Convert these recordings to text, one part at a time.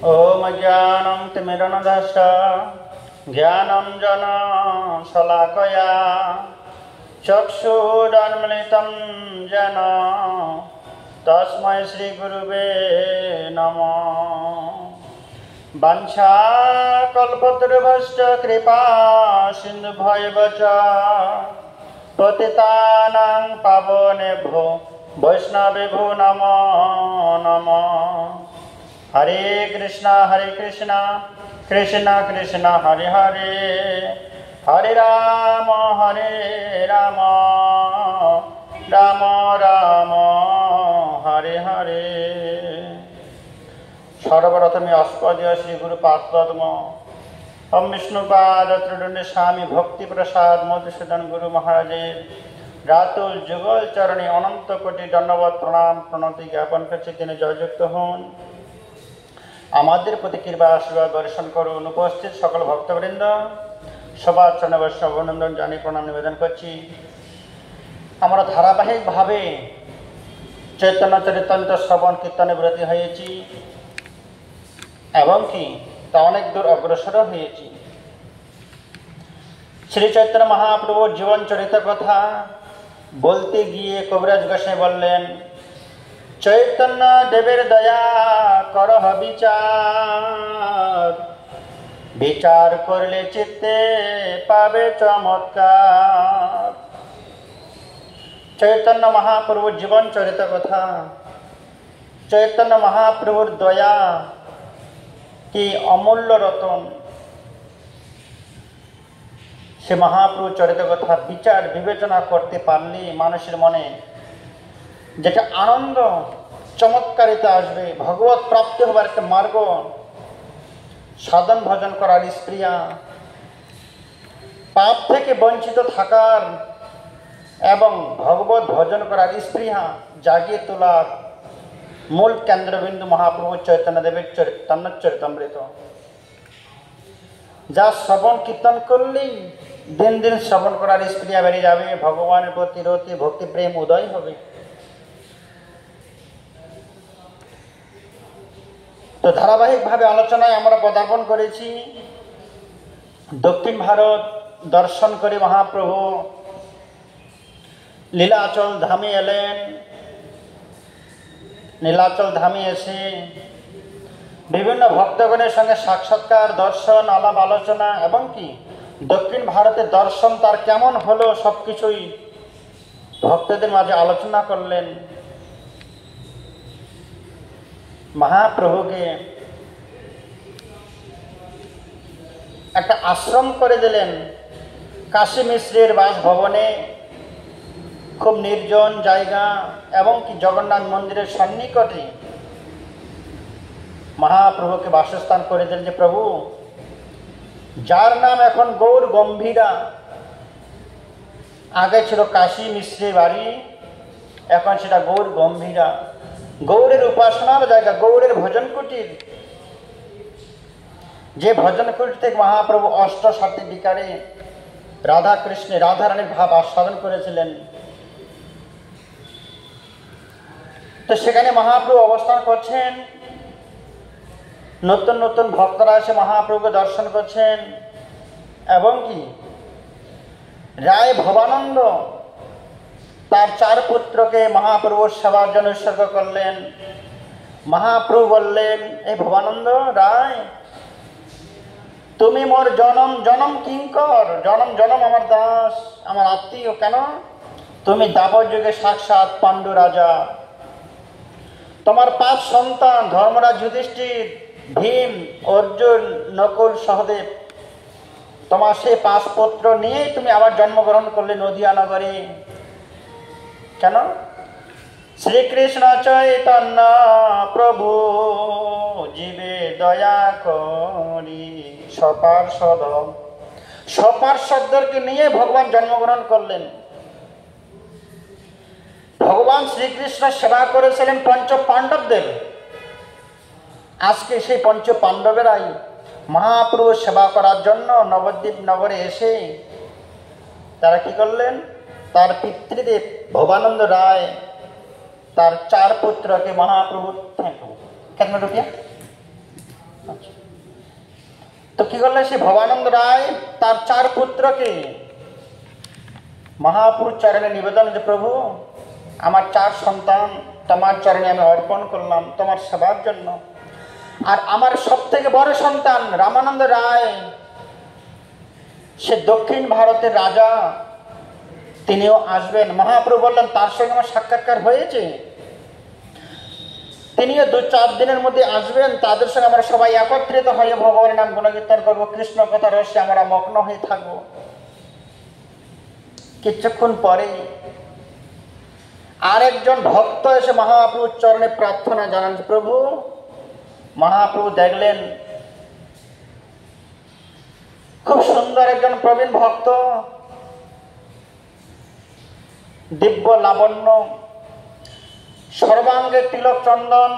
ओम ज्ञानं तिमिरनदश्च ज्ञानञ्जन शलाकया चक्षुरुन्मीलितं येन तस्मै श्रीगुरुवे नमः। वाञ्छाकल्पतरुभ्यश्च कृपा सिन्धुभ्येव च पतितानां पावनेभ्यो वैष्णवेभ्यो नमो नमः। हरे कृष्णा कृष्ण कृष्ण हरे हरे, हरे राम राम राम हरे हरे। सर्वप्रथमे अस्पदीय श्री गुरु पादपद्म हम विष्णुपाद त्रिदंड स्वामी भक्ति प्रसाद मधुसूदन गुरु महाराजेर रातुल जुगल चरणे अनंत कोटि दंडवत प्रणाम प्रणति ज्ञापन करছি। তিনি জয়যুক্ত হন, আমাদের প্রতি কৃপা আশীর্বাদ বর্ষণ করুন। উপস্থিত সকল ভক্তবৃন্দ সবার চরণে বৈষ্ণব অভিনন্দন জানিয়ে প্রণাম নিবেদন করছি। আমরা ধারাবাহিকভাবে চৈতন্য চরিতামৃত শ্রবণ কীর্তনে ব্রতী হয়েছি এবং কি তা অনেক দূর অগ্রসর হয়েছি। শ্রী চৈতন্য মহাপ্রভুর জীবন চরিত কথা বলতে গিয়ে কবিরাজ গোসাই বললেন, চৈতন্য দেবের দয়া করহ বিচার, বিচার করলে চিত্তে পাবে চমৎকার। চৈতন্য মহাপ্রভুর জীবন চরিত কথা, চৈতন্য মহাপ্রভুর দয়া কি অমূল্য রতন। সে মহাপ্রভু চরিত কথা বিচার বিবেচনা করতে পারলে মানুষের মনে যেটা আনন্দ চমৎকারিতা আসবে, ভগবত প্রাপ্তি হবার একটা মার্গ, সাধন ভজন করার স্প্রিয়া, পাপ থেকে বঞ্চিত থাকার এবং ভগবত ভজন করার স্পৃহা জাগিয়ে তোলার মূল কেন্দ্রবিন্দু মহাপ্রভু চৈতন্যদেবের চরিতামৃত। যা শ্রবণ কীর্তন করলেই দিন দিন শ্রবণ করার স্পৃহা বেড়ে যাবে, ভগবানের প্রতি রতি ভক্তি প্রেম উদয় হবে। তো ধারাবাহিকভাবে আলোচনায় আমরা পদার্পণ করেছি। দক্ষিণ ভারত দর্শন করে মহাপ্রভু লীলাচল ধামে এলেন। নীলাচল ধামে এসে বিভিন্ন ভক্তগণের সঙ্গে সাক্ষাৎকার, দর্শন, আলাপ আলোচনা এবং কি দক্ষিণ ভারতের দর্শন তার কেমন হলো সবকিছুই ভক্তদের মাঝে আলোচনা করলেন। মহাপ্রভুকে একটা আশ্রম করে দিলেন কাশী মিশ্রের বাসভবনে, খুব নির্জন জায়গা এবং কি জগন্নাথ মন্দিরের সন্নিকটে মহাপ্রভুকে বাসস্থান করে দিলেন। যে প্রভু যার নাম এখন গৌর গম্ভীরা, আগে ছিল কাশী মিশ্রের বাড়ি, এখন সেটা গৌর গম্ভীরা, গৌরের উপাসনার জায়গা, গৌরের ভজন কুটির। যে ভজন কুটির থেকে মহাপ্রভু অষ্টসাতি বিকারে রাধা কৃষ্ণে রাধারানীর ভাব আস্বাদন করেছিলেন। তো সেখানে মহাপ্রভু অবস্থান করছেন, নতুন নতুন ভক্তরা এসে মহাপ্রভুকে দর্শন করছেন এবং কি রায় ভবানন্দ তার 4 পুত্রকে মহাপ্রভুর সেবার জন্য উৎসর্গ করলেন। মহাপ্রভু বললেন, এই ভবানন্দ রায়, তুমি মোর জনম জনম কিঙ্কর, জনম জনম আমার দাস, আমার আত্মীয়। কেন? তুমি দ্বাপর যুগে সাক্ষাৎ পাণ্ডু রাজা, তোমার 5 সন্তান ধর্মরাজ যুধিষ্ঠির, ভীম, অর্জুন, নকুল, সহদেব, তোমার সেই 5 পুত্র নিয়েই তুমি আবার জন্মগ্রহণ করলে নদিয়া নগরে। কেন? শ্রীকৃষ্ণ চৈতন্য প্রভু জীবে দয়া করি সপার্ষদদেরকে নিয়ে ভগবান জন্মগ্রহণ করলেন। ভগবান শ্রীকৃষ্ণ সেবা করেছিলেন পঞ্চ পাণ্ডবদের। আজকে সেই পঞ্চ পাণ্ডবেরাই মহাপ্রভু সেবা করার জন্য নবদ্বীপ নগরে এসে তারা কি করলেন? তার পিতৃদেব ভবানন্দ রায় তার 4 পুত্রকে মহাপ্রভু তো কি করলেন সে ভবানন্দ রায় তার 4 পুত্রকে মহাপুরুষ চরণে নিবেদন, যে প্রভু আমার 4 সন্তান তোমার চরণে আমি অর্পণ করলাম তোমার সেবার জন্য। আর আমার সব থেকে বড় সন্তান রামানন্দ রায়, সে দক্ষিণ ভারতের রাজা, তিনিও আসবেন। মহাপ্রভু বললেন তার সঙ্গে আমার সাক্ষাৎকার হয়েছে, তিনিও 2-4 দিনের মধ্যে আসবেন। তাদের সঙ্গে আমরা সবাই একত্রিত হয়ে ভগবানের নাম গুণকীর্তন করবো, কৃষ্ণ কথা রহস্যে আমরা মগ্ন হয়ে থাকবো। কিছুক্ষণ পরে আরেকজন ভক্ত এসে মহাপ্রভুর চরণে প্রার্থনা জানান, প্রভু। মহাপ্রভু দেখলেন খুব সুন্দর একজন প্রবীণ ভক্ত, দিব্য লাবণ্য, সর্বাঙ্গে তিলক চন্দন,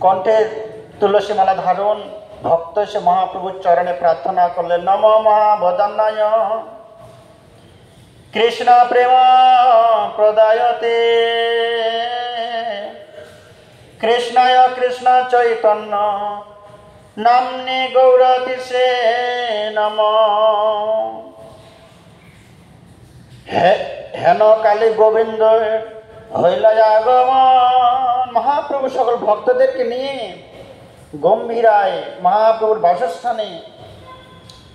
কণ্ঠে তুলসী মালা ধারণ ভক্ত এসে মহাপ্রভুর চরণে প্রার্থনা করলেন, নম মহাবদান্নায় কৃষ্ণ প্রেম প্রদায়তে কৃষ্ণায় কৃষ্ণ চৈতন্য নাম্নে গৌরতিসে নম। হেন কালী গোবিন্দ হইল আগমন। মহাপ্রভু সকল ভক্তদেরকে নিয়ে গম্ভীরায় মহাপ্রভুর বাসস্থানে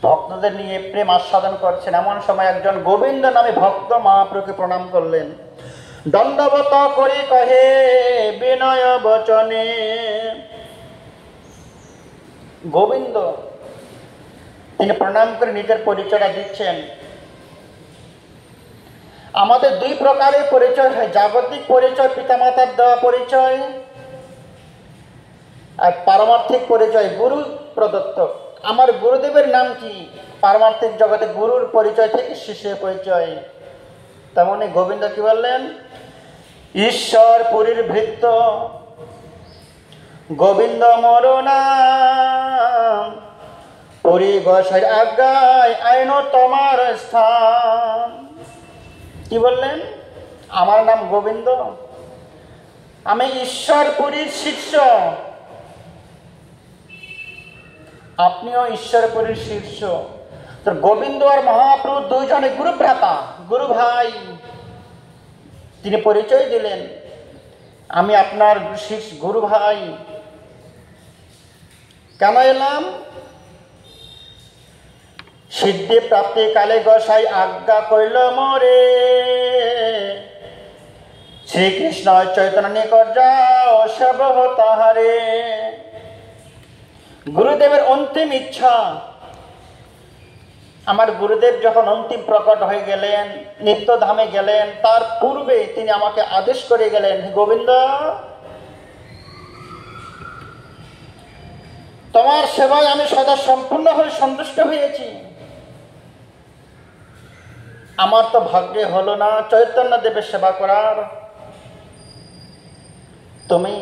ভক্তদের নিয়ে প্রেম আস্বাদন করছেন। এমন সময় একজন গোবিন্দ নামে ভক্ত মহাপ্রভুকে প্রণাম করলেন, দণ্ডবত করি কহে বিনয় বচনে। গোবিন্দ তিনি প্রণাম করে নিজের পরিচয়টা দিচ্ছেন। আমাদের 2 প্রকারের পরিচয় হয়, জাগতিক পরিচয় পিতামাতার দেওয়া পরিচয়, আর পারমার্থিক পরিচয় গুরু প্রদত্ত। আমার গুরুদেবের নাম কি? পারমার্থিক জগতে গুরুর পরিচয় থেকে শিষ্যের পরিচয়। তেমনি গোবিন্দ কি বললেন, ঈশ্বর পুরীর ভৃত্য গোবিন্দ মোর নাম, পুরী গোসাইর আজ্ঞায় আইন তোমার স্থান। কি বললেন? আমার নাম গোবিন্দ, আমি ঈশ্বর পুরীর শিষ্য, আপনিও ঈশ্বর পুরীর শিষ্য। তো গোবিন্দ আর মহাপ্রভু 2 জনে গুরু ভ্রাতা, গুরু ভাই। তিনি পরিচয় দিলেন, আমি আপনার গুরু ভাই। কেন এলাম? সিদ্ধি প্রাপ্তি কালে গোসাই আজ্ঞা কইল মোরে, শ্রীকৃষ্ণ চৈতন্য নিকট যাও সব তাহারে। গুরুদেবের অন্তিম ইচ্ছা, আমার গুরুদেব যখন অন্তিম প্রকট হয়ে গেলেন, নিত্যধামে গেলেন, তার পূর্বে তিনি আমাকে আদেশ করে গেলেন, গোবিন্দ তোমার সেবায় আমি সদা সম্পূর্ণ হয়ে সন্তুষ্ট হয়েছি। আমার তো ভাগ্যে হলো না চৈতন্য দেবের সেবা করার। তুমি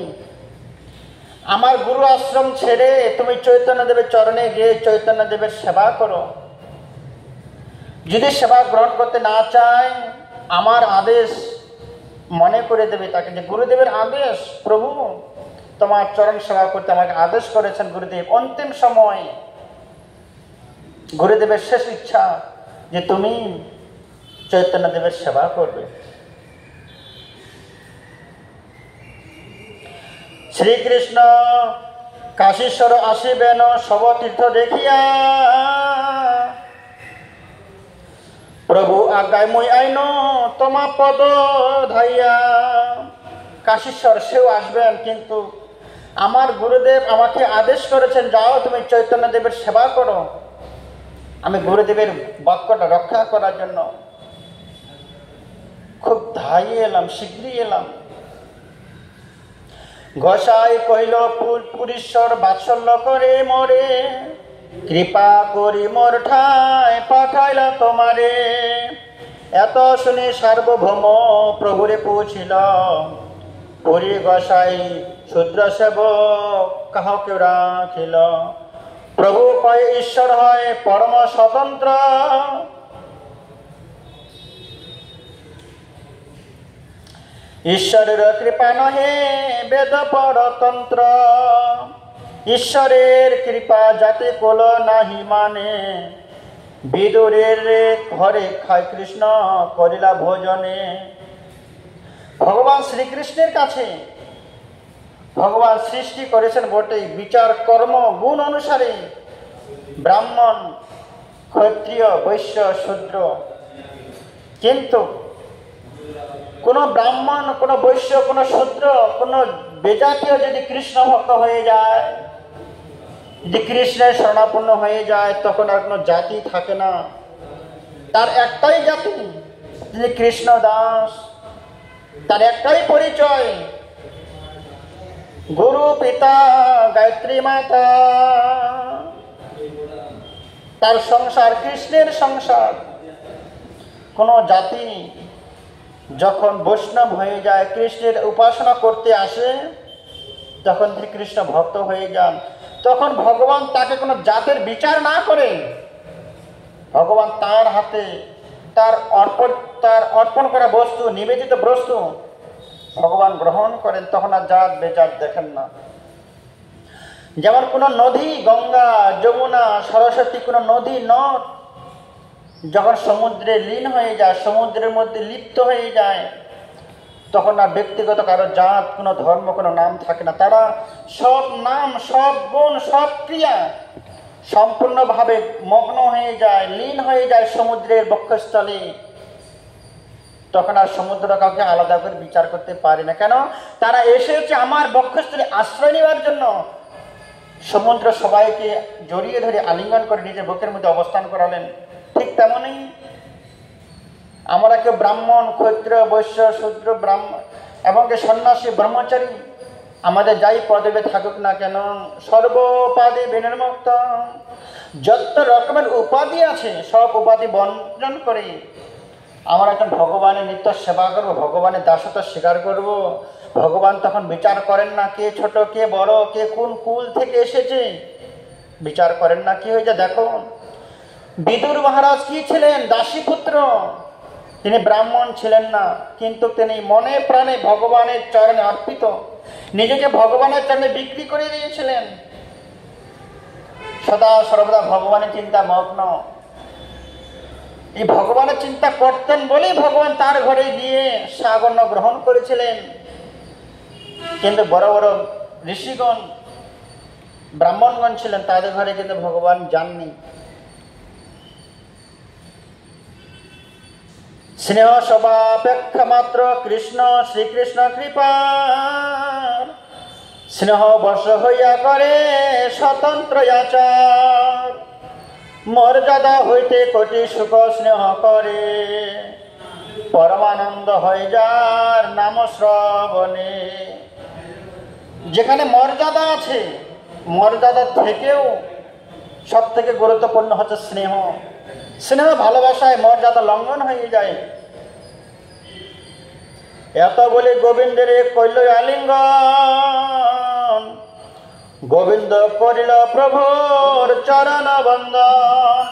আমার গুরু আশ্রম ছেড়ে তুমি চৈতন্য দেবের চরণে গিয়ে চৈতন্য দেবের সেবা করো। যদি সেবা গ্রহণ করতে না চায়, আমার আদেশ মনে করে দেবে তাকে, যে গুরুদেবের আদেশ, প্রভু তোমার চরণ সেবা করতে আমাকে আদেশ করেছেন গুরুদেব। অন্তিম সময় গুরুদেবের শেষ ইচ্ছা যে তুমি চৈতন্য দেবের সেবা করবে। শ্রীকৃষ্ণ কাশীশ্বর আসিবেন সব তীর্থ দেখিয়া, প্রভু আজ্ঞায় মই আইন তোমা পদ ধাইয়া। কাশীশ্বর সেও আসবেন, কিন্তু আমার গুরুদেব আমাকে আদেশ করেছেন যাও তুমি চৈতন্য দেবের সেবা করো। আমি গুরুদেবের বাক্যটা রক্ষা করার জন্য খুব ধাইয়ে এলাম, শীঘ্রই এলাম। গোসাই কহিল পুরীশ্বর বাৎসল্য করে মোরে, কৃপা করি মোর ঠায় পাঠাইল তোমারে। এত শুনে সার্বভৌম প্রভুরে পৌঁছিল, পুরী গোসাই শূদ্র সেবক কাহকে রাখিল। প্রভু কয় ঈশ্বর হয় পরম স্বতন্ত্র, ঈশ্বরের কৃপা নহে বেদ পরতন্ত্র, ঈশ্বরের কৃপা যাতে কোল নাহি মানে, বিদুরের ঘরে খায় কৃষ্ণ করিলা ভোজনে। ভগবান শ্রীকৃষ্ণের কাছে ভগবান সৃষ্টি করেছেন বটেই, বিচার কর্ম গুণ অনুসারে ব্রাহ্মণ, ক্ষত্রিয়, বৈশ্য, শূদ্র। কিন্তু কোনো ব্রাহ্মণ, কোনো বৈশ্য, কোনো শূদ্র, কোনো বেজাতীয় যদি কৃষ্ণ ভক্ত হয়ে যায়, যদি কৃষ্ণের শরণাপন্ন হয়ে যায়, তখন আর কোনো জাতি থাকে না। তার একটাই জাতি, তিনি কৃষ্ণ দাস। তার একটাই পরিচয়, গুরু পিতা গায়ত্রী মাতা। তার সংসার কৃষ্ণের সংসার। কোনো জাতি যখন বৈষ্ণব হয়ে যায়, কৃষ্ণের উপাসনা করতে আসে, তখন তিনি কৃষ্ণ ভক্ত হয়ে যান। তখন ভগবান তাকে কোনো জাতের বিচার না করে, ভগবান তার হাতে তার অর্পণ করা বস্তু, নিবেদিত বস্তু ভগবান গ্রহণ করেন। তখন আর জাত বেজাত দেখেন না। যেমন কোনো নদী, গঙ্গা, যমুনা, সরস্বতী, কোনো নদী, নদ যখন সমুদ্রে লীন হয়ে যায়, সমুদ্রের মধ্যে লিপ্ত হয়ে যায়, তখন আর ব্যক্তিগত কারো জাত, কোনো ধর্ম, কোনো নাম থাকে না। তারা সব নাম, সব গুণ, সব ক্রিয়া সম্পূর্ণভাবে মগ্ন হয়ে যায়, লীন হয়ে যায় সমুদ্রের বক্ষস্থলে। তখন আর সমুদ্র কাউকে আলাদা করে বিচার করতে পারে না। কেন? তারা এসেছে আমার বক্ষস্থলে আশ্রয় নেওয়ার জন্য। সমুদ্র সবাইকে জড়িয়ে ধরে আলিঙ্গন করে নিজের বুকের মধ্যে অবস্থান করালেন। ঠিক তেমনই আমরা কেউ ব্রাহ্মণ, ক্ষত্রিয়, বৈশ্য, শূদ্র, ব্রাহ্মণ এবং সন্ন্যাসী, ব্রহ্মচারী, আমাদের যাই পদবে থাকুক না কেন, সর্বোপাধি বিনির্মুক্ত। যত রকমের উপাধি আছে সব উপাধি বর্জন করে আমরা একজন ভগবানের নিত্য সেবা করব, ভগবানের দাসত্ব স্বীকার করব। ভগবান তখন বিচার করেন না কে ছোট, কে বড়, কে কোন কুল থেকে এসেছে, বিচার করেন না। কি হয়েছে দেখো, বিদুর মহারাজ কি ছিলেন? দাসীপুত্র। তিনি ব্রাহ্মণ ছিলেন না, কিন্তু তিনি মনে প্রাণে ভগবানের চরণে অর্পিত, নিজেকে ভগবানের চরণে বিক্রি করে দিয়েছিলেন। সদা সর্বদা ভগবানের চিন্তা মগ্ন। এই ভগবানের চিন্তা করতেন বলেই ভগবান তার ঘরে গিয়ে সাগন্য গ্রহণ করেছিলেন। কিন্তু বড় বড় ঋষিগণ, ব্রাহ্মণগণ ছিলেন, তাদের ঘরে কিন্তু ভগবান যাননি। স্নেহ সবাপেক্ষা মাত্র কৃষ্ণ শ্রীকৃষ্ণ কৃপা, স্নেহ বশ হইয়া করে স্বতন্ত্র আচার, মর্যাদা হইতে কোটি সুখ স্নেহ করে, পরমানন্দ হয়ে যার নাম শ্রবণে। যেখানে মর্যাদা আছে, মর্যাদার থেকেও সব থেকে গুরুত্বপূর্ণ হচ্ছে স্নেহ। স্নেহ ভালোবাসায় মর্যাদা লঙ্ঘন হয়ে যায়। এত বলে গোবিন্দের কইল আলিঙ্গন, গোবিন্দ করিল প্রভুর চরণ বন্দন।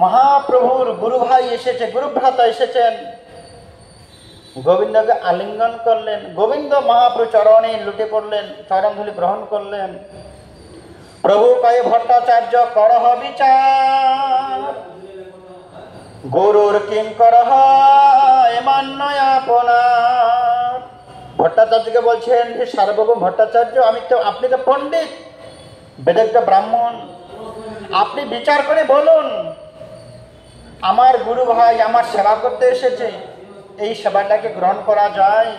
মহাপ্রভুর গুরু ভাই এসেছে, গুরু ভ্রাতা এসেছেন, গোবিন্দকে আলিঙ্গন করলেন। গোবিন্দ মহাপ্রভু চরণে লুটে পড়লেন, চরণ ধুলি গ্রহণ করলেন। প্রভু কয়ে ভট্টাচার্য করহ বিচার, গুরুর কিঙ্কর হয় মান্য আপনার। ভট্টাচার্যকে বলছেন, হে সার্বভৌম ভট্টাচার্য, আপনি তো পণ্ডিত, বেদজ্ঞ ব্রাহ্মণ, আপনি বিচার করে বলুন, আমার গুরু ভাই আমার সেবা করতে এসেছে, এই সেবাটাকে গ্রহণ করা যায়?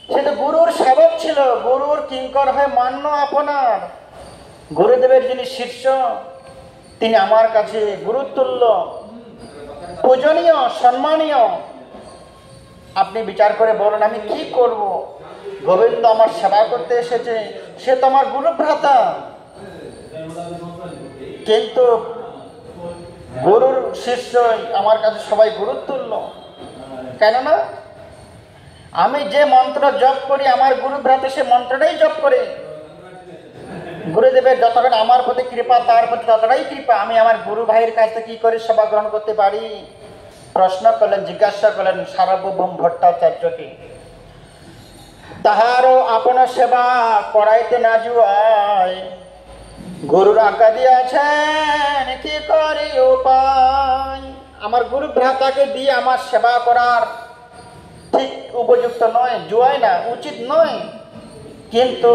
সে তো গুরুর সেবক ছিল, গুরুর কিঙ্কর হয় মান্য আপনার। গুরুদেবের যিনি শিষ্য, তিনি আমার কাছে গুরুতুল্য, পূজনীয়, সম্মানীয়। আপনি বিচার করে বলুন আমি কি করব? গোবিন্দ আমার সেবা করতে এসেছে, সে তো আমার গুরু ভ্রাতা, কিন্তু গুরুর শিষ্য আমার কাছে সবাই গুরুতুল্য। কেননা আমি যে মন্ত্র জপ করি, আমার গুরু ভ্রাতা সে মন্ত্রটাই জপ করে। গুরুদেবের যতক্ষণ আমার প্রতি কৃপা, তার প্রতি ততটাই কৃপা। আমি আমার গুরু ভাইয়ের কাছ থেকে কি করে সেবা গ্রহণ করতে পারি? প্রশ্ন করলেন, জিজ্ঞাসা করলেন সার্বভৌম ভট্টাচার্যকে। তাহারও আপন সেবা করাইতে না জুয়ায় গুরুর আজ্ঞা দিয়েছেন কি করি উপায়। আমার গুরু ভ্রাতাকে দিয়ে আমার সেবা করার ঠিক উপযুক্ত নয়, জুয়ায় না, উচিত নয়, কিন্তু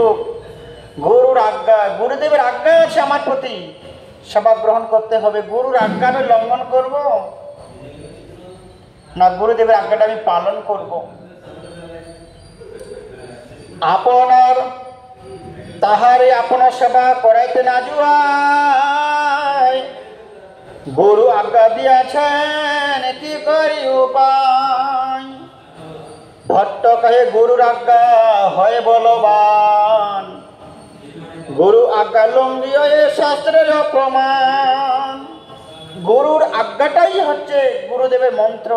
গুরুর আজ্ঞা, গুরুদেবের আজ্ঞা আছে আমার প্রতি, সেবা গ্রহণ করতে হবে। গুরুর আজ্ঞাটা লঙ্ঘন করব না, গুরুদেবের আজ্ঞাটা আমি পালন করব। আপনার তাহারে আপনার সেবা করাইতে না জুয়ায় গুরু আজ্ঞা দিয়াছেন কি করি উপায়। ভট্ট কহে গুরুর আজ্ঞা হয় বলবান, গুরু আজ্ঞা লঙ্ঘিয়ে শাস্ত্রের প্রমাণ। গুরুর আজ্ঞাটাই হচ্ছে গুরুদেবের মন্ত্র।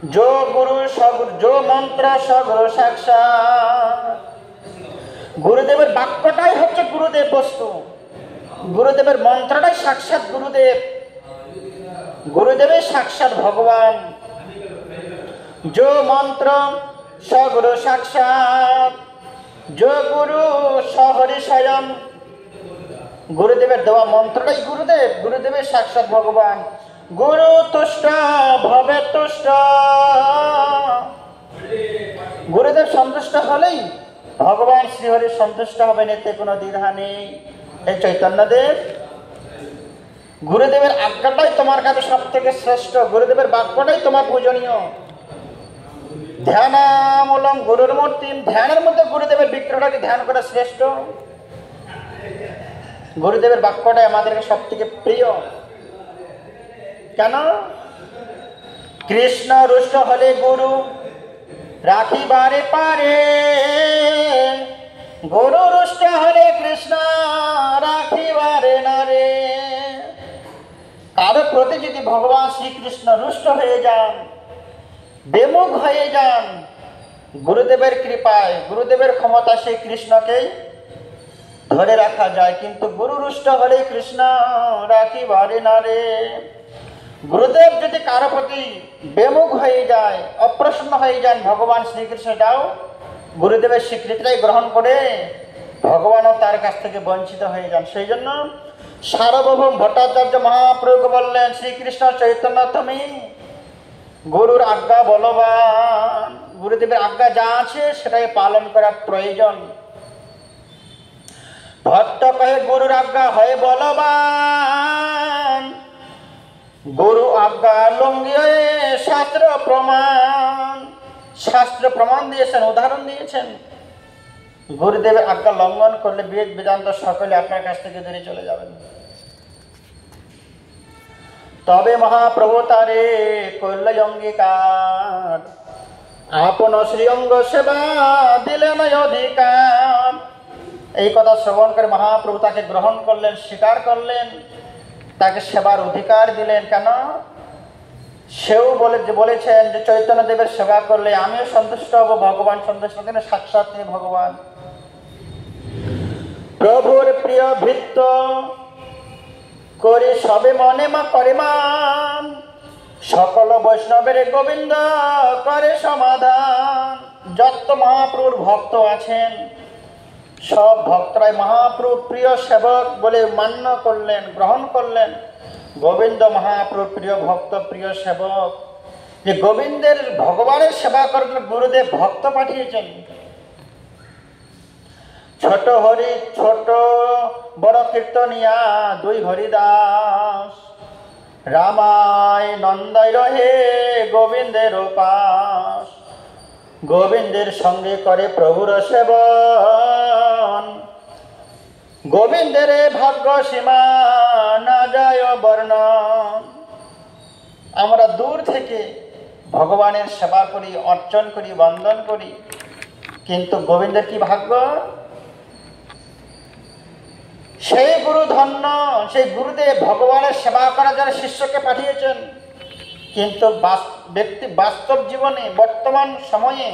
जो गुरु सगुरु जो मंत्र सगुरु साक्षात। गुरुदेवेर बाक्यटाई हच्छे गुरुदेव बस्तु, गुरुदेवेर मंत्रटाई साक्षात गुरुदेव, गुरुदेवेर साक्षात भगवान। जो मंत्र सगुरु साक्षात, जो गुरु सहरि स्वयं। गुरुदेवेर देवा मंत्रटाई गुरुदेव, गुरुदेवेर साक्षात भगवान। गुरु तुष्ट भवे तुष्ट, गुरुदेव सन्तुष्ट हलेई भगवान श्रीहरि सन्तुष्ट हबेन, एते कोनो द्विधा नेই। এই চৈতন্যদেব গুরুদেবের আজ্ঞাটাই তোমার কাছে সবথেকে শ্রেষ্ঠ, গুরুদেবের বাক্যটাই তোমার পূজনীয়। ধ্যানামূলম গুরুর মূর্তি, ধ্যানের মধ্যে গুরুদেবের বিগ্রহটাকে ধ্যান করা শ্রেষ্ঠ। গুরুদেবের বাক্যটাই আমাদেরকে সবথেকে প্রিয়। কেন? কৃষ্ণ রুষ্ট হলে গুরু রাখিবারে পারে, গুরু রুষ্ট হলে কৃষ্ণ রাখিবারে না রে। কারো প্রতি যদি ভগবান শ্রীকৃষ্ণ রুষ্ট হয়ে যান, বেমুখ হয়ে যান, গুরুদেবের কৃপায়, গুরুদেবের ক্ষমতা সেই কৃষ্ণকেই ধরে রাখা যায়। কিন্তু গুরু রুষ্ট হলে কৃষ্ণ রাখিবারে না রে। গুরুদেব যদি কারো প্রতি বেমুখ হয়ে যায়, অপ্রসন্ন হয়ে যান, ভগবান শ্রীকৃষ্ণটাও গুরুদেবের স্বীকৃতিটাই গ্রহণ করে ভগবানও তার কাছ থেকে বঞ্চিত হয়ে যান। সেই জন্য সার্বভৌম ভট্টাচার্য মহাপ্রভু বললেন, শ্রীকৃষ্ণ চৈতন্য তুমি গুরুর আজ্ঞা বলবান। গুরুদেবের আজ্ঞা যা আছে সেটাই পালন করা প্রয়োজন। ভট্ট কহে গুরুর আজ্ঞা হয় বলবান, গুরু আজ্ঞা লঙ্ঘিয়ে শাস্ত্র প্রমাণ। শাস্ত্র প্রমাণ দিয়েছেন, উদাহরণ দিয়েছেন। গুরুদেবের আজ্ঞা লঙ্ঘন করলে বেদ বেদান্ত সকলে আপনার কাছ থেকে দূরে চলে যাবেন। তবে মহাপ্রভু তারে করল অঙ্গীকার, আপন শ্রীঅঙ্গ সেবা দিলেন অধিকার। এই কথা শ্রবণ করে মহাপ্রভু তাকে গ্রহণ করলেন, স্বীকার করলেন, তাকে সেবার অধিকার দিলেন। কেন? সেও বলেছেন যে চৈতন্য দেবের সেবা করলে আমিও সন্তুষ্ট হব, ভগবান সন্তুষ্ট হবেন, সাক্ষাৎ ভগবান। প্রভুর প্রিয় ভৃত্য করি সবে মনে মা করে মান, সকল বৈষ্ণবের গোবিন্দ করে সমাধান। যত মহাপ্রভুর ভক্ত আছেন সব ভক্তরাই মহাপ্রভু প্রিয় সেবক বলে মান্য করলেন, গ্রহণ করলেন। গোবিন্দ মহাপ্রভু প্রিয় ভক্ত, প্রিয় সেবক। যে গোবিন্দের ভগবানের সেবা করলে গুরুদেব ভক্ত পাঠিয়েছেন। ছোট হরি ছোট বড় কীর্তনিয়া দুই হরিদাস, রামায় নন্দায় রহে গোবিন্দের উপাস। গোবিন্দের সঙ্গে করে প্রভুর সেবন, গোবিন্দের ভাগ্য সীমা না যায় বর্ণন। আমরা দূর থেকে ভগবানের সেবা করি, অর্চন করি, বন্দন করি, কিন্তু গোবিন্দের কি ভাগ্য! সেই গুরু ধন্য, সেই গুরুদেব ভগবানের সেবা করার জন্য শিষ্যকে পাঠিয়েছেন। কিন্তু বাস্তব জীবনে বর্তমান সময়ে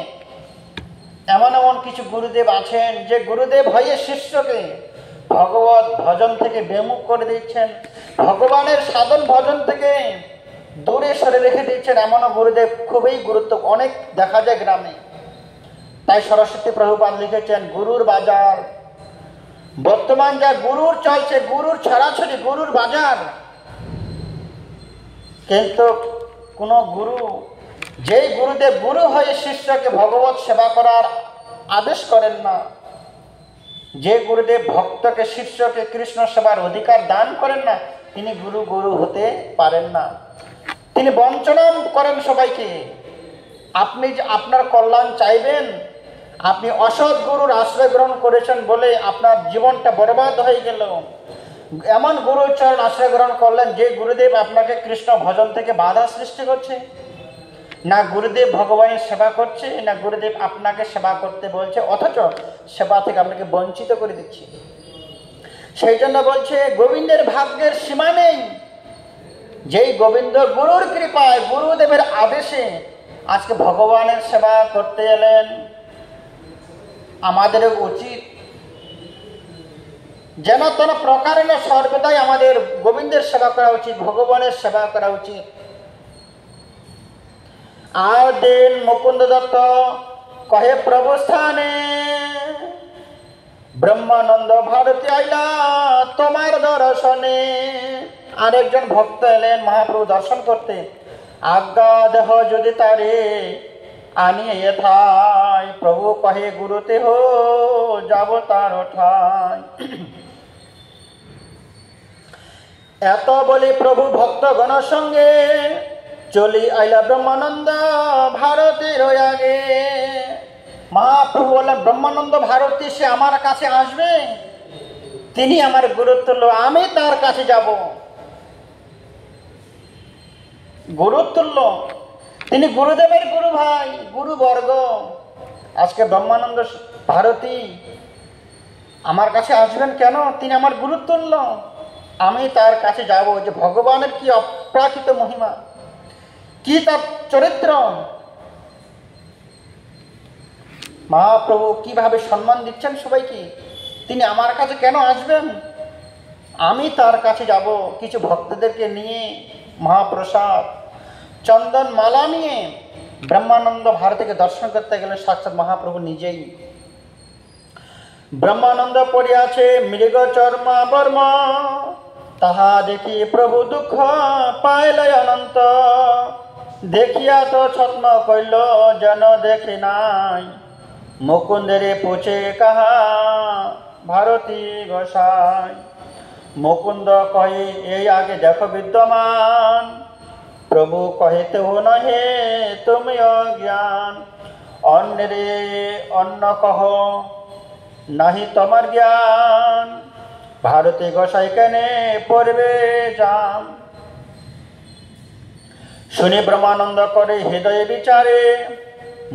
এমন এমন কিছু গুরুদেব আছেন যে গুরুদেব হয়ে শিষ্যকে ভগবত ভজন থেকে বেমুখ করে দিচ্ছেন, ভগবানের সাধন ভজন থেকে দূরে সরে রেখে দিচ্ছেন। এমনও গুরুদেব খুবই অনেক দেখা যায় গ্রামে। তাই সরস্বতী প্রভুপাদ লিখেছেন গুরুর বাজার। বর্তমান যা গুরুর চলছে, গুরুর ছড়াছড়ি, গুরুর বাজার। কিন্তু কোন গুরু, যেই গুরুদেব গুরু হয়ে শিষ্যকে ভগবত সেবা করার আদেশ করেন না, যে গুরুদেব ভক্তকে শিষ্যকে কৃষ্ণ সেবার অধিকার দান করেন না, তিনি গুরু হতে পারেন না। তিনি বঞ্চনা করেন সবাইকে। আপনি যে আপনার কল্যাণ চাইবেন, আপনি অসৎ গুরুর আশ্রয় গ্রহণ করেছেন বলে আপনার জীবনটা বরবাদ হয়ে গেল। এমন গুরুর চরণ আশ্রয় গ্রহণ করলেন যে গুরুদেব আপনাকে কৃষ্ণ ভজন থেকে বাধা সৃষ্টি করছে। না গুরুদেব ভগবানের সেবা করছে, না গুরুদেব আপনাকে সেবা করতে বলছে, অথচ সেবা থেকে আপনাকে বঞ্চিত করে দিচ্ছে। সেই জন্য বলছে গোবিন্দের ভাগ্যের সীমা নেই। যেই গোবিন্দ গুরুর কৃপায়, গুরুদেবের আদেশে আজকে ভগবানের সেবা করতে এলেন, আমাদেরও উচিত যেন তেন প্রকারে সর্বদাই আমাদের গোবিন্দের সেবা করা উচিত, ভগবানের সেবা করা উচিত। আর দিন মুকুন্দ দত্ত কহে প্রভু স্থানে, ব্রহ্মানন্দ ভারতী আইলা তোমার দর্শনে। আরেকজন ভক্ত এলেন মহাপ্রভু দর্শন করতে। আজ্ঞা দেহ যদি তারে আনিয়ে এথায়, প্রভু কহে গুরুতে হো যাব তার ঠায়। এত বলি প্রভু ভক্তগণ সঙ্গে, চলি আইলা ব্রহ্মানন্দ ভারতীর আগে। মহাপ্রভু বললেন ব্রহ্মানন্দ ভারতী সে আমার কাছে আসবে, তিনি আমার গুরুতুল্য, আমি তার কাছে যাব। গুরুতুল্য, তিনি গুরুদেবের গুরু ভাই, গুরুবর্গ। আজকে ব্রহ্মানন্দ ভারতী আমার কাছে আসবেন কেন? তিনি আমার গুরুতুল্য, আমি তার কাছে যাব। যে ভগবানের কি অপ্রাকৃত মহিমা, কি তার চরিত্র, মহাপ্রভু কিভাবে সম্মান দিচ্ছেন সবাইকে। তিনি আমার কাছে কেন আসবেন? আমি তার কাছে যাব। কিছু ভক্তদেরকে নিয়ে মহাপ্রসাদ চন্দন মালা নিয়ে ব্রহ্মানন্দ ভারতীকে দর্শন করতে গেলেন সাক্ষাৎ মহাপ্রভু নিজেই। ব্রহ্মানন্দ পড়িয়াছে মৃগ চর্মা বর্মা, তাহা দেখি প্রভু দুঃখ পাইল অনন্ত। দেখিয়া তো ছদ্ম কইল যেন দেখি নাই, মুকুন্দেরে পুছে কাহা ভারতী গোসাই। মুকুন্দ কহে এই আগে দেখো বিদ্যমান, প্রভু কহে তো নহে তুমি অজ্ঞান। অন্যরে অন্য কহ নাহি তোমার জ্ঞান, ভারতী গোসাই কেনে পড়বে যান। শুনি ব্রহ্মানন্দ করে হৃদয়ে বিচারে,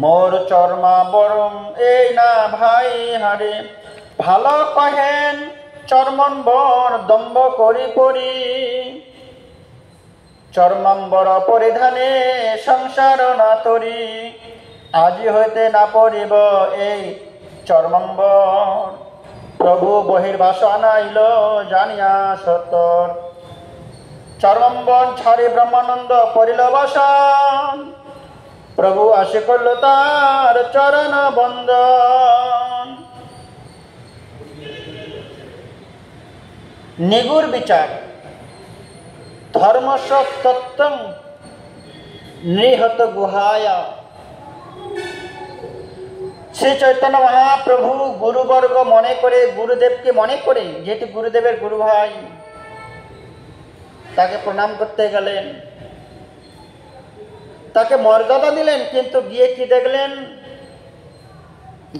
মোর চর্মা বরম এই না ভাই হারে। ভালো কহেন চর্মম্বর দম্ভ করি পরি, চর্মাম্বর পরিধানে সংসার না তরি। আজি হইতে না পড়িব এই চর্মাম্বর, প্রভু বহির্বাস আনাইল জানিয়া সত্তর। চর্মাম্বর ছাড়ি ব্রহ্মানন্দ পরিল বসন, প্রভু আসে করল তার চরণ বন্দন। নিগুর বিচার ধর্ম সত্যম নৃহত গুহায়া। শ্রী চৈতন্য মহাপ্রভু গুরুবর্গ মনে করে, গুরুদেবকে মনে করে, যেহেতু গুরুদেবের গুরু ভাই, তাকে প্রণাম করতে গেলেন, তাকে মর্যাদা দিলেন। কিন্তু গিয়ে কি দেখলেন?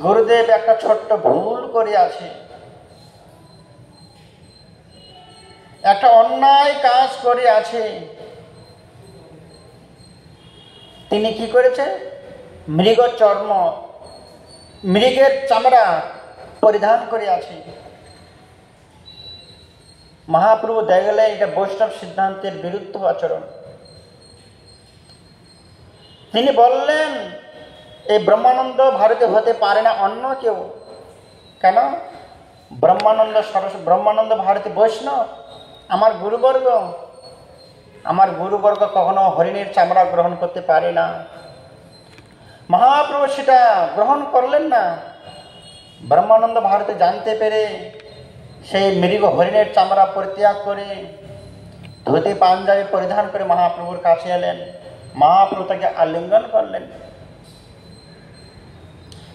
গুরুদেব একটা ছোট্ট ভুল করে আছে, একটা অন্যায় কাজ করে আছে। তিনি কি করেছে? মৃগ চর্ম, মৃগের চামড়া পরিধান করে আছে। মহাপ্রভু দেখলেন এটা বৈষ্ণব সিদ্ধান্তের বিরুদ্ধ আচরণ। তিনি বললেন এই ব্রহ্মানন্দ ভারতে হতে পারে না অন্য কেউ। কেন? ব্রহ্মানন্দ ভারতী বৈষ্ণব, আমার গুরুবর্গ। আমার গুরুবর্গ কখনো হরিণের চামড়া গ্রহণ করতে পারে না। মহাপ্রভু সেটা গ্রহণ করলেন না। ব্রহ্মানন্দ ভারতে জানতে পেরে সেই মৃগ হরিণের চামড়া পরিত্যাগ করে ধুতি পাঞ্জাবি পরিধান করে মহাপ্রভুর কাছে এলেন। মহাপ্রভু তাকে আলিঙ্গন করলেন।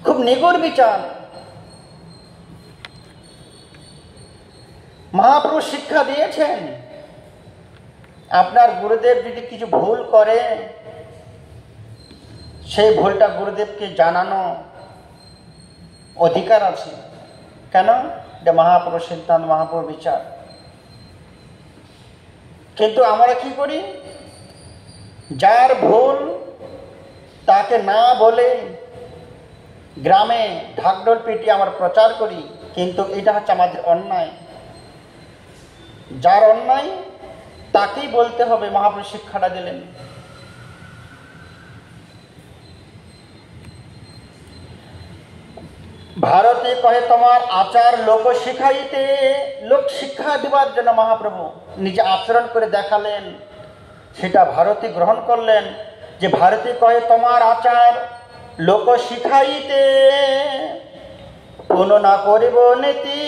খুব নিগুড় বিচার। মহাপ্রভু শিক্ষা দিয়েছেন, আপনার গুরুদেব যদি কিছু ভুল করে সেই ভুলটা গুরুদেবকে জানানো অধিকার আছে। কেন? এটা মহাপ্রভুর সিদ্ধান্ত, মহাপ্রভুর বিচার। কিন্তু আমরা কি করি? যার ভুল তাকে না বলে গ্রামে ঢাকঢোল পিটিয়ে আমরা প্রচার করি, কিন্তু এটা হচ্ছে আমাদের অন্যায়। যার অন্যায় তাকেই বলতে হবে। মহাপ্রভু শিক্ষাটা দিলেন। ভারতে কহে তোমার আচার লোক শিখাইতে। লোক শিক্ষা দেওয়ার জন্য মহাপ্রভু নিজে আচরণ করে দেখালেন, সেটা ভারতে গ্রহণ করলেন। যে ভারতে কহে তোমার আচার লোক শিখাইতে, কোনো না করিব নীতি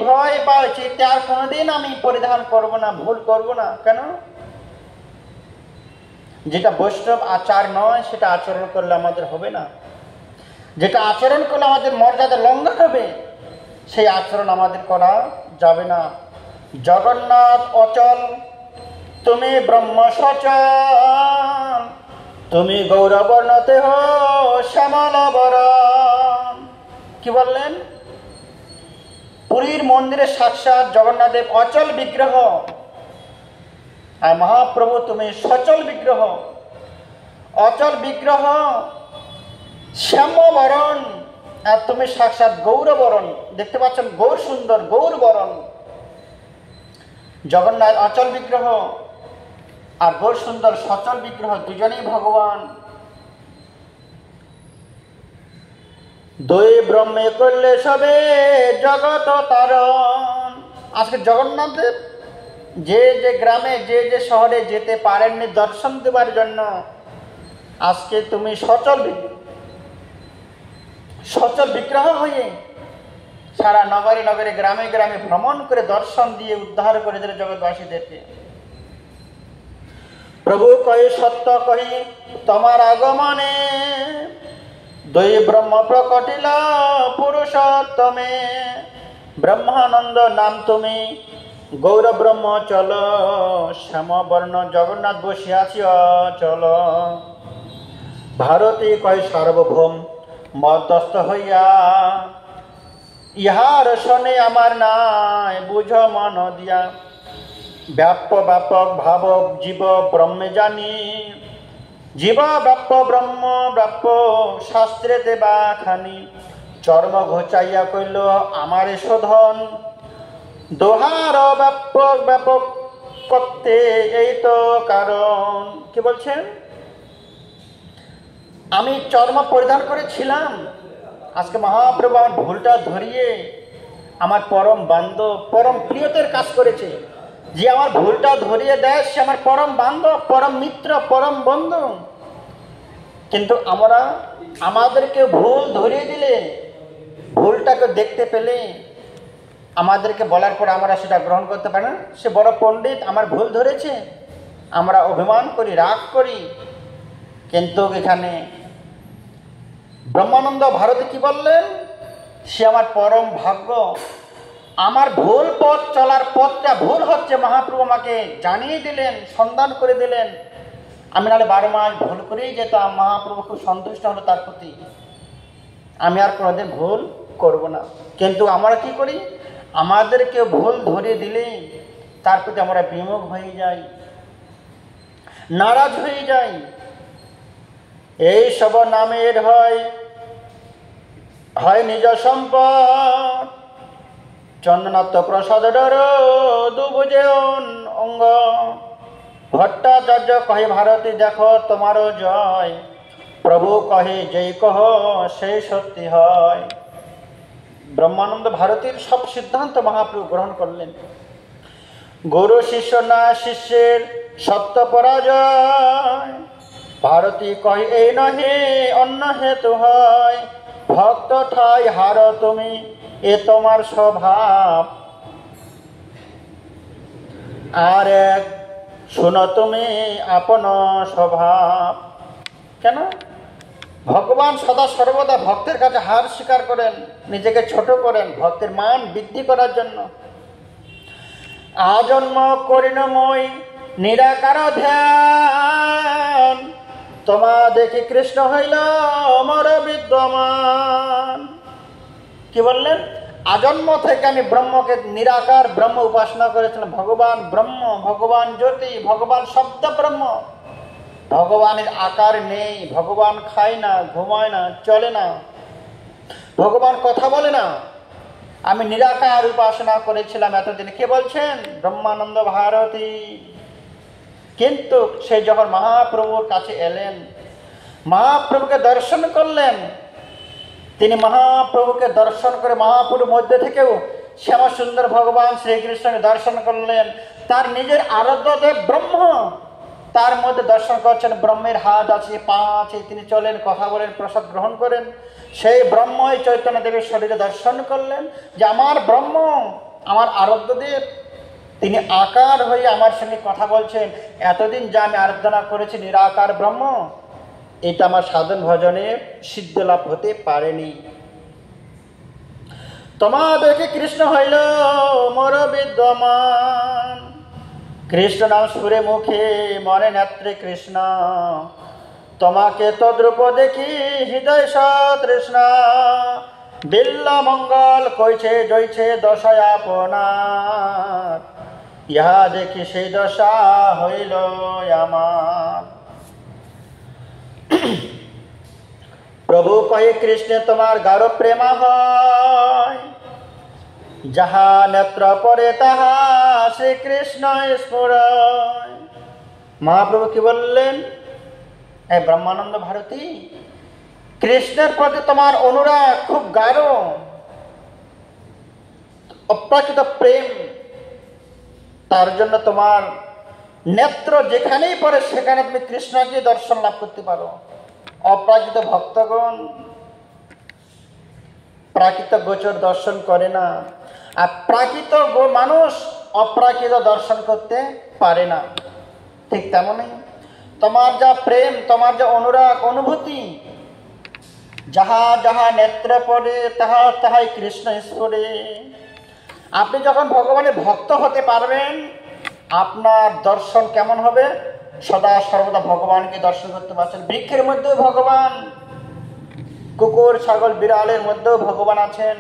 ভয় পাচ্ছি, তার কোনোদিন আমি পরিধান করব না, ভুল করব না। কেন? যেটা বৈষ্ণব আচার নয় সেটা আচরণ করলে আমাদের হবে না। যেটা আচরণ করলে আমাদের মর্যাদা লঙ্ঘন হবে, সেই আচরণ আমাদের করা যাবে না। জগন্নাথ অচল তুমি ব্রহ্ম সচল, তুমি গৌরবর্ণতে হো শ্যামল বরণ। কি বললেন? পুরীর মন্দিরে সাক্ষাৎ জগন্নাথদেব অচল বিগ্রহ, আর মহাপ্রভু তুমি সচল বিগ্রহ। অচল বিগ্রহ শ্যামবরণ, আর তুমি সাক্ষাৎ গৌরবরণ। দেখতে পাচ্ছেন গৌর সুন্দর, গৌর বরণ। জগন্নাথ অচল বিগ্রহ আর গৌর সুন্দর সচল বিগ্রহ, দুজনেই ভগবান। দুই ব্রহ্মে করলে সবে জগত তারণ। আজকে জগন্নাথ দেব যে যে গ্রামে যে যে শহরে যেতে পারেননি দর্শন দেবার জন্য, আজকে তুমি সচল বিগ্রহ হয়ে সারা নগরে নগরে গ্রামে গ্রামে ভ্রমণ করে দর্শন দিয়ে উদ্ধার করে দিলে জগৎবাসীদেরকে। প্রভু কহে সত্য কহি তোমার আগমনে, দুই ব্রহ্ম প্রকটিল পুরুষোত্তমে। ব্রহ্মানন্দ নাম তুমি গৌর ব্রহ্ম চল, শ্যামবর্ণ জগন্নাথ বসিয়াছি অচল। ভারতী কয় সার্বভৌম মধ্যস্থ হইয়া, ইহার শোনে আমার নাই বুঝ মন দিয়া। ব্যাপ্য ব্যাপক ভাব জীব ব্রহ্মে জানি, জীব ব্যাপ্য ব্রহ্ম ব্যাপ্য শাস্ত্রে দেবা খানি। চর্ম ঘোচাইয়া কইল আমারে শোধন, দোহার ব্যাপক ব্যাপক করতে এই তো কারণ। কি বলছেন? আমি চর্ম পরিধান করেছিলাম, আজকে মহাপ্রভু আমার ভুলটা ধরিয়ে আমার পরম বান্ধব পরম প্রিয়তের কাজ করেছে। যে আমার ভুলটা ধরিয়ে দেয় সে আমার পরম বান্ধব, পরম মিত্র, পরম বন্ধু। কিন্তু আমরা আমাদেরকে ভুল ধরিয়ে দিলে, ভুলটাকে দেখতে পেলে আমাদেরকে বলার পর আমরা সেটা গ্রহণ করতে পারি না। সে বড় পণ্ডিত, আমার ভুল ধরেছে, আমরা অভিমান করি, রাগ করি। কিন্তু এখানে ব্রহ্মানন্দ ভারতে কি বললেন? সে আমার পরম ভাগ্য। আমার ভুল পথ চলার পথটা ভুল হচ্ছে, মহাপ্রভু আমাকে জানিয়ে দিলেন, সন্ধান করে দিলেন। আমি নাহলে 12 মাস ভুল করেই যেতাম। মহাপ্রভু খুব সন্তুষ্ট হলো তার প্রতি, আমি আর কোনোদিন ভুল করব না। কিন্তু আমরা কি করি? আমাদেরকে ভুল ধরিয়ে দিলেই তার প্রতি আমরা বিমুখ হয়ে যাই, নারাজ হয়ে যাই। এই সব নামের হয় নিজ সম্পদ, চন্দনাত্ম প্রসাদ ডর দুভুজে অঙ্গ। ভট্টাচার্য কহে ভারতী দেখো তোমারও জয়, প্রভু কহে যেই কহ সেই সত্যি হয়। ব্রহ্মানন্দ ভারতীর সব সিদ্ধান্ত মহাপ্রভু গ্রহণ করলেন। গুরু শিষ্য না শিষ্যের সত্য পরাজয়, ভারতী কয় এই নহে অন্য হেতু হয়, ভক্ত ঠাই হার তুমি এ তোমার স্বভাব। আর এক শুনো তুমি আপন স্বভাব। কেন? ভগবান সদা সর্বদা ভক্তের কাছে হার স্বীকার করেন, নিজেকে ছোট করেন ভক্তের মান বৃদ্ধি করার জন্য। আজন্ম করিণময় নিরাকার ধ্যান, তোমা দেখি কৃষ্ণ হইল অমর বিদ্যমান। কি বললেন? আজন্ম থেকে আমি ব্রহ্মকে নিরাকার ব্রহ্ম উপাসনা করেছিলাম। ভগবান ব্রহ্ম, ভগবান জ্যোতি, ভগবান শব্দ ব্রহ্ম। ভগবানের আকার নেই, ভগবান খায় না, ঘুমায় না, চলে না, ভগবান কথা বলে না। আমি নিরাকার উপাসনা করেছিলাম এতদিন। কে বলছেন? ব্রহ্মানন্দ ভারতী। কিন্তু সে যখন মহাপ্রভুর কাছে এলেন, মহাপ্রভুকে দর্শন করলেন, তিনি মহাপ্রভুকে দর্শন করে মহাপ্রভুর মধ্যে থেকেও শ্যামা সুন্দর ভগবান শ্রীকৃষ্ণকে দর্শন করলেন। তার নিজের আরাধ্য দেব ব্রহ্ম, তার মধ্যে দর্শন করছেন। ব্রহ্মের হাত আছে, পা আছে, তিনি চলেন, কথা বলেন, প্রসাদ গ্রহণ করেন। সেই ব্রহ্মই চৈতন্য দেবের শরীরে দর্শন করলেন যে আমার ব্রহ্ম, আমার আরাধ্য দেব, তিনি আকার হয়ে আমার সঙ্গে কথা বলছেন। এতদিন যা আমি আরাধনা করেছি নিরাকার ব্রহ্ম, এটা আমার সাধন ভজনে সিদ্ধ লাভ হতে পারেনি। তোমা দেখে কৃষ্ণ হইল মোর বিদ্যমান। কৃষ্ণ নাম সুরে মুখে মনে নেত্রে কৃষ্ণ, তোমাকে তদ্রূপ দেখি হৃদয় সতৃষ্ণ। বিল্ল মঙ্গল কইছে জয়ছে দশায় আপনার, ইহা দেখি সেই দশা হইল আমার। প্রভু কহে কৃষ্ণে তোমার গাঢ় প্রেমা হয়, যাহা নেত্র পরে তাহা শ্রীকৃষ্ণ স্মরয়। মহাপ্রভু কি বললেন? এই ব্রহ্মানন্দ ভারতী, কৃষ্ণের প্রতি তোমার অনুরাগ খুব গাঢ়, অপ্রাকৃত প্রেম। তার জন্য তোমার নেত্র যেখানেই পড়ে সেখানে তুমি কৃষ্ণকে দর্শন লাভ করতে পারো। অপ্রাকৃত ভক্তগণ প্রাকৃত গোচর দর্শন করে না, আর প্রাকৃত মানুষ অপ্রাকৃত দর্শন করতে পারে না। ঠিক তেমনই তোমার যা প্রেম, তোমার যা অনুরাগ, অনুভূতি, যাহা যাহা নেত্রে পড়ে তাহা তাহাই কৃষ্ণ স্মরে। আপনি যখন ভগবানের ভক্ত হতে পারবেন, আপনার দর্শন কেমন হবে? সদা সর্বদা ভগবানকে দর্শন করতে পারছেন। বৃক্ষের মধ্যেও ভগবান, কুকুর ছাগল বিড়ালের মধ্যেও ভগবান আছেন।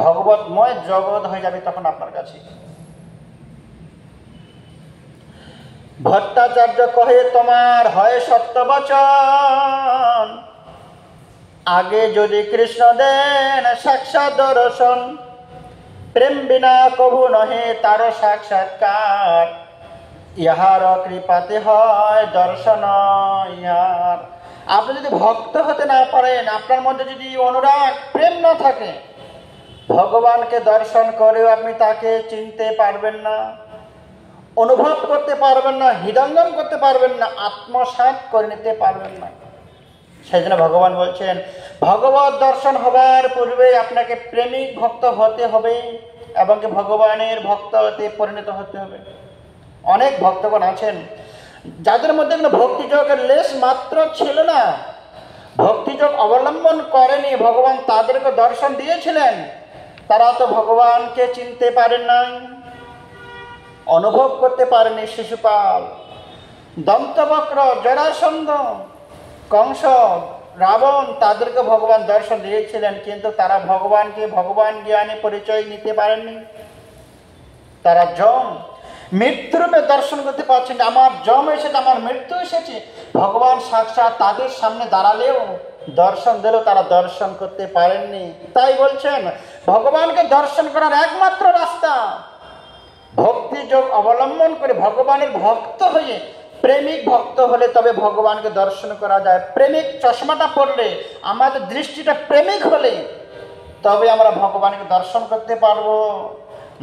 ভগবতময় জগৎ হয়ে যাবে তখন আপনার কাছে। ভট্টাচার্য কহে তোমার হয় সত্য বচন, আগে যদি কৃষ্ণ দেন সাক্ষাৎ দর্শন। প্রেম বিনা কভু নহে তার সাক্ষাৎকার, ইহার কৃপাতে হয় দর্শন ইহার। আপনি যদি ভক্ত হতে না পারেন, আপনার মধ্যে যদি অনুরাগ প্রেম না থাকে, ভগবানকে দর্শন করেও আপনি তাকে চিনতে পারবেন না, অনুভব করতে পারবেন না, হৃদয়ঙ্গম করতে পারবেন না, আত্মসাৎ করে নিতে পারবেন না। সেই জন্য ভগবান বলছেন, ভগবত দর্শন হবার পূর্বে আপনাকে প্রেমিক ভক্ত হতে হবে এবং ভগবানের ভক্ততে পরিণত হতে হবে। অনেক ভক্তগণ আছেন যাদের মধ্যে কোনো ভক্তিযোগের লেশ মাত্র ছিল না, ভক্তিযোগ অবলম্বন করেনি, ভগবান তাদেরকে দর্শন দিয়েছিলেন, তারা তো ভগবানকে চিনতে পারেন নাই, অনুভব করতে পারেনি। শিশুপাল, দন্তবক্র, জরাসন্ধ, কংস, রাবণ, তাদেরকে ভগবান দর্শন দিয়েছিলেন, কিন্তু তারা ভগবানকে ভগবান জ্ঞানে পরিচয় নিতে পারেননি। তারা যম, মৃত্যুরূপে দর্শন করতে পারছেন। আমার যম এসেছে, আমার মৃত্যু এসেছে। ভগবান সাক্ষাৎ তাদের সামনে দাঁড়ালেও, দর্শন দিলেও তারা দর্শন করতে পারেননি। তাই বলছেন, ভগবানকে দর্শন করার একমাত্র রাস্তা ভক্তি যোগ অবলম্বন করে ভগবানের ভক্ত হয়ে, প্রেমিক ভক্ত হলে তবে ভগবানকে দর্শন করা যায়। প্রেমিক চশমাটা পড়লে, আমাদের দৃষ্টিটা প্রেমিক হলে তবে আমরা ভগবানকে দর্শন করতে পারবো।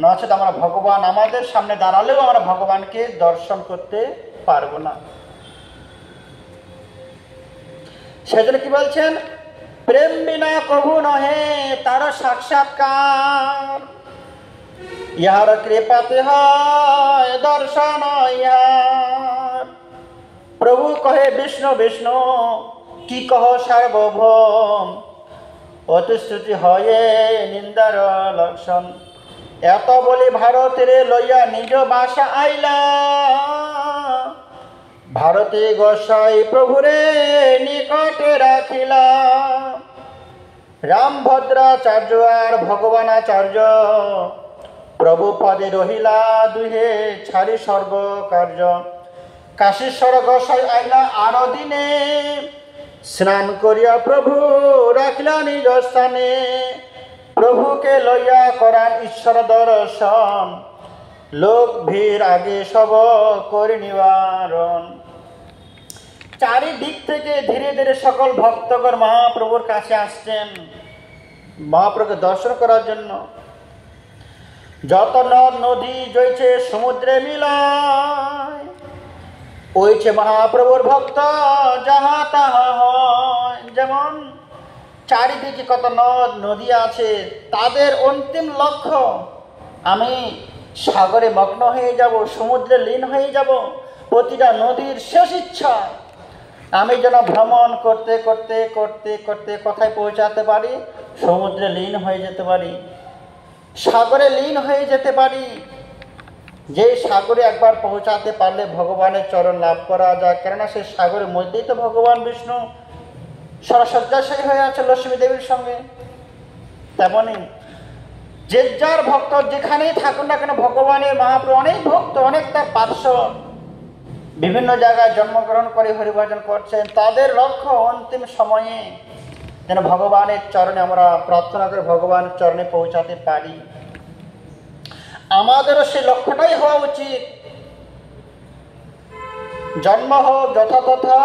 নচেত আমরা ভগবান আমাদের সামনে দাঁড়ালেও আমরা ভগবানকে দর্শন করতে পারবো না। সেজন্য কি বলছেন, প্রেম বিনা কভু নহে তার সাক্ষাৎকার, ইহার কৃপাতে হয় দর্শন ইহার। প্রভু কহে বিষ্ণু বিষ্ণু কি কহ সার্বভৌম, অতিশ্রুতি হয়ে নিন্দার লক্ষণ। এত বলি ভারতের লইয়া নিজ বাসা আইলা, ভারতে গোসাই প্রভুরে নিকটে রাখিলা। রাম ভদ্রাচার্য আর ভগবানাচার্য প্রভু পদে রহিলা, দুহে ছাড়ি সর্বকার্য। কাশীশ্বর গোসাই আইলা আরো দিনে, স্নান করিয়া প্রভু রাখিলা নিজ স্থানে। প্রভুকে লইয়া করান ঈশ্বর দর্শন, লোক ভিড় আগে সব করে নিবারণ। চারিদিক থেকে ধীরে ধীরে সকল ভক্তগণ মহাপ্রভুর কাছে আসছেন মহাপ্রভুকে দর্শন করার জন্য। যত নদ নদী জয়ছে সমুদ্রে মিলায়, ওইছে মহাপ্রভুর ভক্ত যাহা তাহা হয়। যেমন চারিদিকে কত নদ নদী আছে, তাদের অন্তিম লক্ষ্য আমি সাগরে মগ্ন হয়ে যাব, সমুদ্রে লীন হয়ে যাব। প্রতিটা নদীর শেষ ইচ্ছা আমি যেন ভ্রমণ করতে করতে করতে করতে কোথায় পৌঁছাতে পারি, সমুদ্রে লীন হয়ে যেতে পারি, সাগরে লীন হয়ে যেতে পারি। যে সাগরে একবার পৌঁছাতে পারলে ভগবানের চরণ লাভ করা যায়, কেননা সেই সাগরের মধ্যেই তো ভগবান বিষ্ণু সরসজ্জাশায়ী হয়ে আছে লক্ষ্মী দেবীর সঙ্গে। তেমনি যে যার ভক্ত যেখানেই থাকুন না কেন, ভগবানের মহাপ্রভু অনেক ভক্ত, অনেক তার পার্শ্ব বিভিন্ন জায়গায় জন্মগ্রহণ করে হরিভজন করছেন। তাদের লক্ষ্য অন্তিম সময়ে যেন ভগবানের চরণে আমরা প্রার্থনা করে ভগবানের চরণে পৌঁছাতে পারি। আমাদেরও সেই লক্ষ্যটাই হওয়া উচিত। জন্ম হোক যথাতথা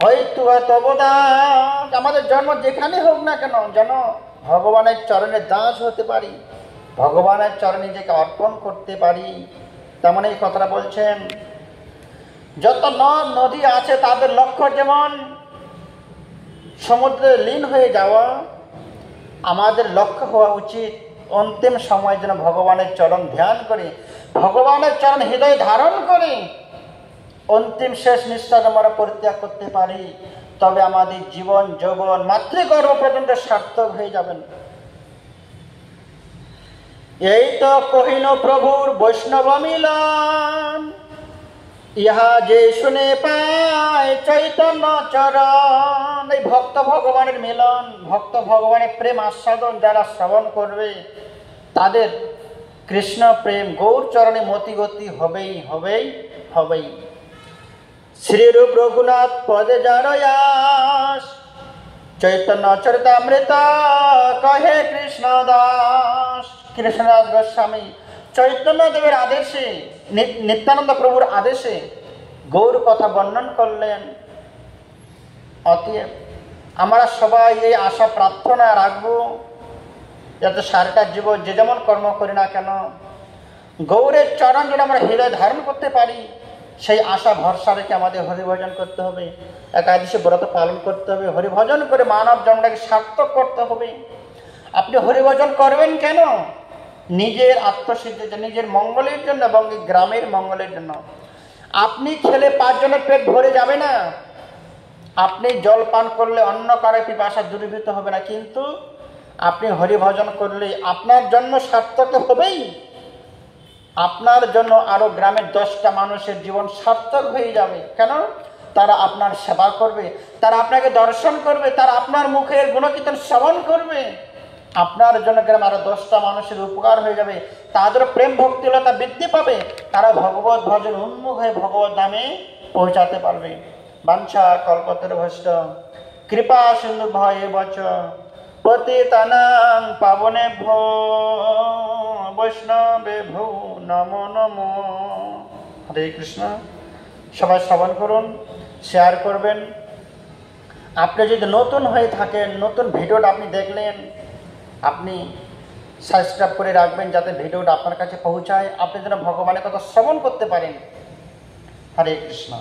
হয়তো তবদাস, আমাদের জন্ম যেখানে হোক না কেন যেন ভগবানের চরণে দাস হতে পারি, ভগবানের চরণে নিজেকে অর্পণ করতে পারি। তেমন এই কথাটা বলছেন, যত নদ নদী আছে তাদের লক্ষ্য যেমন সমুদ্রে লীন হয়ে যাওয়া, আমাদের লক্ষ্য হওয়া উচিত অন্তিম সময় যেন ভগবানের চরণ ধ্যান করে, ভগবানের চরণ হৃদয় ধারণ করে অন্তিম শেষ নিঃশ্বাস আমরা পরিত্যাগ করতে পারি। তবে আমাদের জীবন যৌবন মাতৃগর্ভ পর্যন্ত সার্থক হয়ে যাবেন। এই তো কহিন প্রভুর বৈষ্ণব মিলন, ইহা যে শুনে পায় চৈতন্য চরণ। এই ভক্ত ভগবানের মিলন, ভক্ত ভগবানের প্রেম আস্বাদন যারা শ্রবণ করবে, তাদের কৃষ্ণ প্রেম গৌর চরণে মতিগতি হবেই হবেই হবেই। শ্রীরূপ রঘুনাথ পদে যার আস, চৈতন্য চরিতামৃত কহে কৃষ্ণ দাস। কৃষ্ণদাস গোস্বামী চৈতন্য দেবের আদেশে, নিত্যানন্দ প্রভুর আদেশে গৌর কথা বর্ণন করলেন। অতএব আমরা সবাই এই আশা প্রার্থনা রাখবো, যাতে সারাটা জীবন যে যেমন কর্ম করি না কেন গৌরের চরণ যেন আমরা হৃদয় ধারণ করতে পারি, সেই আশা ভরসা রেখে আমাদের হরিভজন করতে হবে, একাদশী ব্রত পালন করতে হবে, হরিভজন করে মানব জন্মটাকে সার্থক করতে হবে। আপনি হরিভজন করবেন কেন? নিজের আত্মসিদ্ধির জন্য, নিজের মঙ্গলের জন্য এবং গ্রামের মঙ্গলের জন্য। আপনি খেলে 5 জনের পেট ভরে যাবে না, আপনি জল পান করলে অন্য কারো পিপাসা দূরীভূত হবে না, কিন্তু আপনি হরিভজন করলে আপনার জন্য সার্থক হবেই, আপনার জন্য আরো গ্রামের 10টা মানুষের জীবন সার্থক হয়ে যাবে। কেন? তারা আপনার সেবা করবে, তারা আপনাকে দর্শন করবে, তারা আপনার মুখের গুণকীর্তন শ্রবণ করবে, আপনার জন্য গ্রামে আরো 10টা মানুষের উপকার হয়ে যাবে, তাদের প্রেম ভক্তিলতা বৃদ্ধি পাবে, তারা ভগবত ভজন উন্মুখ হয়ে ভগবত ধামে পৌঁছাতে পারবে। বাঞ্ছা কল্পতরুভ্যশ্চ কৃপা সিন্ধু ভয়ে বচ পতিতানাং পাবনেভ্যো বৈষ্ণবেভ্যো নমো নমো। হরে কৃষ্ণ। সবাই শ্রবণ করুন, শেয়ার করবেন। আপনি যদি নতুন হয়ে থাকেন, নতুন ভিডিওটা আপনি দেখলেন, আপনি সাবস্ক্রাইব করে রাখবেন যাতে ভিডিওটা আপনার কাছে পৌঁছায়, আপনি যেন ভগবানের কথা শ্রবণ করতে পারেন। হরে কৃষ্ণ।